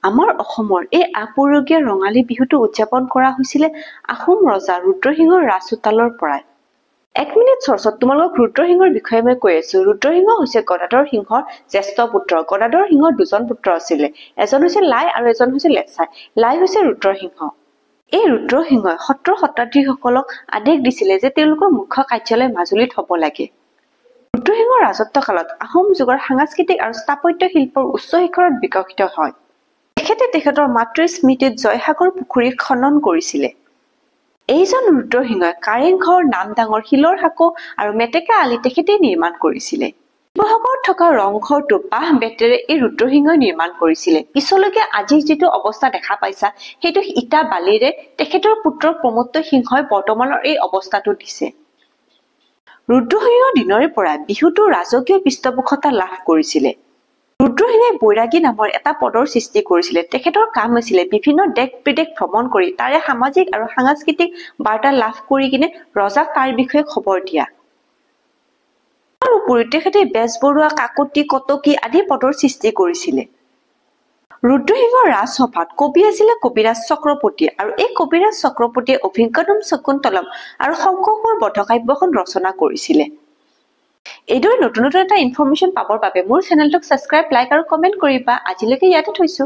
আমাৰ অসমৰ এই আপুৰুগীয়া ৰঙালী বিহুটো উদযাপন কৰা হৈছিলে আহোম ৰজা ৰুদ্ৰসিংহৰ ৰাজচোতালৰ পৰাই। 1 মিনিট চৰ্চত তোমালোকক ৰুদ্ৰসিংহৰ বিষয়ে মই কৈ আছো। ৰুদ্ৰসিংহ হৈছে গদাধৰ সিংহৰ জ্যেষ্ঠ পুত্ৰ। গদাধৰ সিংহৰ দুজন পুত্ৰ আছিলে, এজন হৈছে লাই আৰু এজন হৈছে লেপচাই। লাই হৈছে ৰুদ্ৰসিংহ। এই ৰুদ্ৰসিংহই 17 শতাব্দীসকলক আদেশ দিছিলে যে তেওঁলোকৰ মুখ্য কাৰ্যালয় মাজুলীত হ'ব লাগে। ৰুদ্ৰসিংহৰ ৰাজত্ব কালত আহোম যুগৰ সাংস্কৃতিক আৰু স্থাপত্য শিল্পৰ উচ্চ শিখৰত বিকশিত হয়। তেখেতৰ মাতৃৰ স্মৃতিত জয়সাগৰ পুখুৰী খনন কৰিছিলে। এইজন ৰুদ্ৰসিংহই কাৰেং ঘৰ, নামডাঙৰ, শিলৰ সাঁকো আৰু মেটেকা আলি তেখেতে নিৰ্মাণ কৰিছিলে। শিৱসাগৰত থকা ৰংঘৰটো বাঁহ বেতেৰে এই ৰুদ্ৰসিংহই নিৰ্মাণ কৰিছিলে। পিছলৈকে আজিৰ যিটো অৱস্থা দেখা পাইছা সেইটো ইটা বালিৰে তেখেতৰ পুত্ৰ প্ৰমত্ত সিংহই বৰ্তমানৰ এই অৱস্থাটো দিছে। ৰুদ্ৰসিংহৰ দিনৰে পৰা বিহুটো ৰাজকীয় পৃষ্ঠপোষকতা লাভ কৰিছিলে। ৰুদ্ৰসিংহই বৈৰাগী নামৰ এটা পদৰ সৃষ্টি কৰিছিলে। তেখেতৰ কাম হৈছিলে বিভিন্ন দেশ বিদেশ ভ্ৰমণ কৰি তাৰে সামাজিক আৰু সাংস্কৃতিক বাৰ্তা লাভ কৰি কিনে ৰজাক তাৰ বিষয়ে খবৰ দিয়া। তাৰ উপৰি তেখেতে বেজবৰুৱা, কাকতি, কটকী আদি পদৰ সৃষ্টি কৰিছিলে। ৰুদ্ৰসিংহৰ ৰাজসভাত কবি আছিলে কবিৰাজ চক্ৰৱৰ্তী আৰু এই কবিৰাজ চক্ৰৱৰ্তীয়ে অভিজ্ঞানম শকুন্তলম আৰু শংকৰ বধকাব্যখন ৰচনা কৰিছিলে। এইদৰে নতুন এটা ইনফৰমেশ্যন পাবৰ বাবে মোৰ চেনেলটোক সাবস্ক্ৰাইব, লাইক আৰু কমেন্ট কৰিবা। আজিলৈকে ইয়াতে থৈছো।